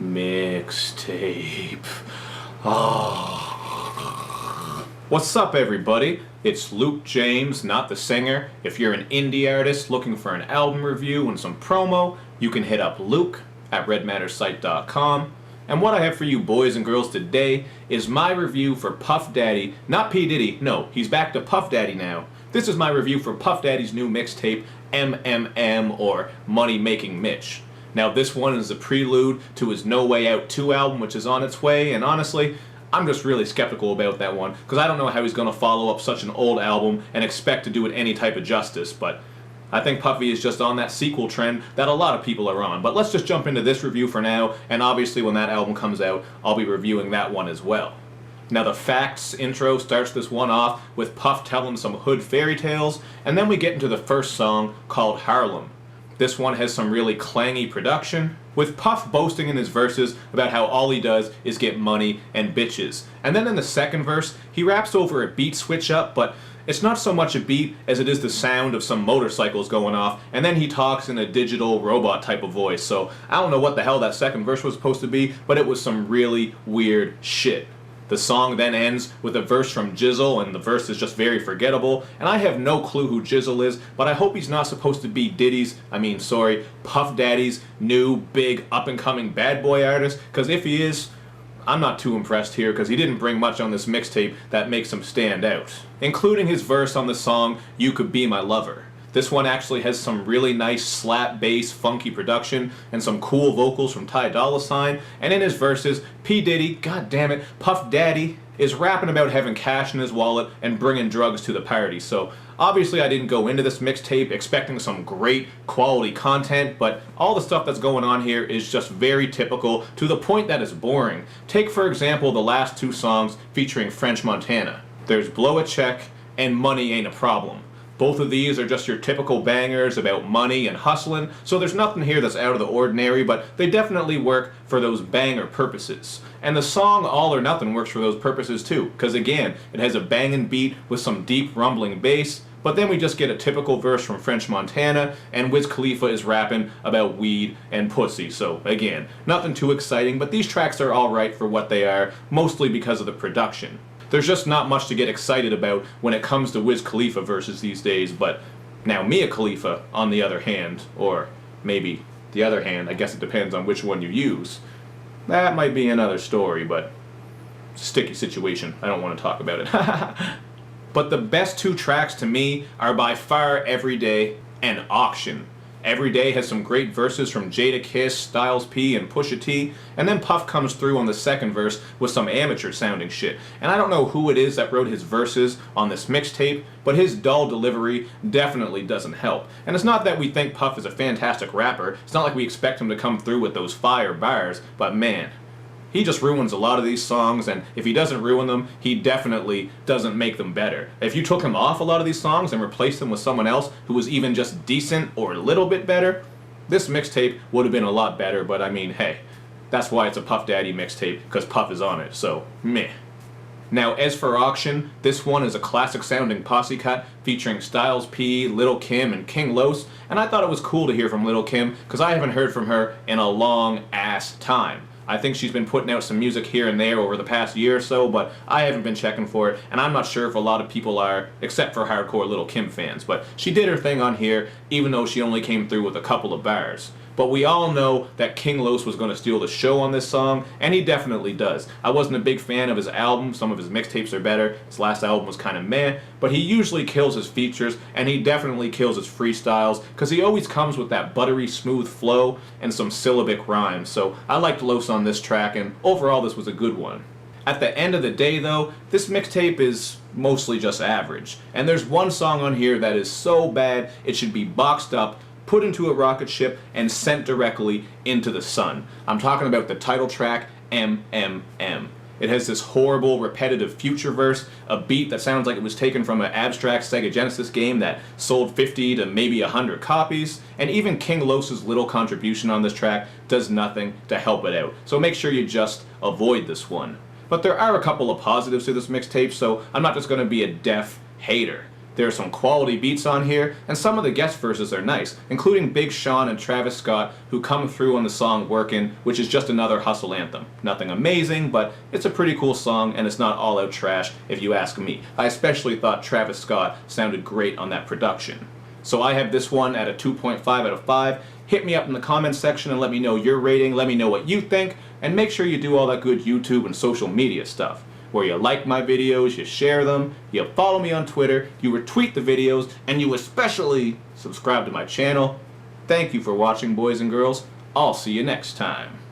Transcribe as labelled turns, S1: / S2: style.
S1: Mixtape. Oh. What's up, everybody? It's Luke James, not the singer. If you're an indie artist looking for an album review and some promo, you can hit up Luke at redmattersite.com. And what I have for you boys and girls today is my review for Puff Daddy, not P. Diddy, no, he's back to Puff Daddy now. This is my review for Puff Daddy's new mixtape, MMM, or Money Making Mitch. Now this one is a prelude to his No Way Out 2 album, which is on its way, and honestly, I'm just really skeptical about that one, because I don't know how he's going to follow up such an old album and expect to do it any type of justice, but I think Puffy is just on that sequel trend that a lot of people are on. But let's just jump into this review for now, and obviously when that album comes out, I'll be reviewing that one as well. Now the Facts intro starts this one off with Puff telling some hood fairy tales, and then we get into the first song called Harlem. This one has some really clangy production, with Puff boasting in his verses about how all he does is get money and bitches. And then in the second verse, he raps over a beat switch up, but it's not so much a beat as it is the sound of some motorcycles going off, and then he talks in a digital robot type of voice. So I don't know what the hell that second verse was supposed to be, but it was some really weird shit. The song then ends with a verse from Jizzle, and the verse is just very forgettable, and I have no clue who Jizzle is, but I hope he's not supposed to be Puff Daddy's new, big, up-and-coming bad boy artist, because if he is, I'm not too impressed here, because he didn't bring much on this mixtape that makes him stand out, including his verse on the song You Could Be My Lover. This one actually has some really nice slap bass funky production and some cool vocals from Ty Dolla $ign, and in his verses, P. Diddy, god damn it, Puff Daddy, is rapping about having cash in his wallet and bringing drugs to the party. So obviously I didn't go into this mixtape expecting some great quality content, but all the stuff that's going on here is just very typical to the point that it's boring. Take for example the last two songs featuring French Montana. There's Blow a Check and Money Ain't a Problem. Both of these are just your typical bangers about money and hustling, so there's nothing here that's out of the ordinary, but they definitely work for those banger purposes. And the song All or Nothing works for those purposes too, because again, it has a banging beat with some deep rumbling bass, but then we just get a typical verse from French Montana, and Wiz Khalifa is rapping about weed and pussy. So again, nothing too exciting, but these tracks are alright for what they are, mostly because of the production. There's just not much to get excited about when it comes to Wiz Khalifa verses these days, but now Mia Khalifa, on the other hand, or maybe the other hand, I guess it depends on which one you use, that might be another story, but it's a sticky situation. I don't want to talk about it. But the best two tracks to me are by far Everyday and Auction. Everyday has some great verses from Jadakiss, Styles P, and Pusha T, and then Puff comes through on the second verse with some amateur sounding shit. And I don't know who it is that wrote his verses on this mixtape, but his dull delivery definitely doesn't help. And it's not that we think Puff is a fantastic rapper, it's not like we expect him to come through with those fire bars, but man, he just ruins a lot of these songs, and if he doesn't ruin them, he definitely doesn't make them better. If you took him off a lot of these songs and replaced them with someone else who was even just decent or a little bit better, this mixtape would have been a lot better, but I mean, hey, that's why it's a Puff Daddy mixtape, because Puff is on it, so meh. Now, as for Auction, this one is a classic sounding posse cut featuring Styles P, Lil' Kim, and King Los, and I thought it was cool to hear from Lil' Kim, because I haven't heard from her in a long ass time. I think she's been putting out some music here and there over the past year or so, but I haven't been checking for it, and I'm not sure if a lot of people are, except for hardcore Lil' Kim fans. But she did her thing on here, even though she only came through with a couple of bars. But we all know that King Los was going to steal the show on this song, and he definitely does. I wasn't a big fan of his album, some of his mixtapes are better, his last album was kind of meh, but he usually kills his features, and he definitely kills his freestyles, because he always comes with that buttery smooth flow and some syllabic rhymes, so I liked Los on this track, and overall this was a good one. At the end of the day though, this mixtape is mostly just average, and there's one song on here that is so bad it should be boxed up, put into a rocket ship, and sent directly into the sun. I'm talking about the title track, MMM. It has this horrible, repetitive future verse, a beat that sounds like it was taken from an abstract Sega Genesis game that sold 50 to maybe 100 copies, and even King Los's little contribution on this track does nothing to help it out. So make sure you just avoid this one. But there are a couple of positives to this mixtape, so I'm not just going to be a deaf hater. There are some quality beats on here, and some of the guest verses are nice, including Big Sean and Travis Scott, who come through on the song Workin', which is just another hustle anthem. Nothing amazing, but it's a pretty cool song, and it's not all out trash, if you ask me. I especially thought Travis Scott sounded great on that production. So I have this one at a 2.5 out of 5. Hit me up in the comments section and let me know your rating, let me know what you think, and make sure you do all that good YouTube and social media stuff, where you like my videos, you share them, you follow me on Twitter, you retweet the videos, and you especially subscribe to my channel. Thank you for watching, boys and girls. I'll see you next time.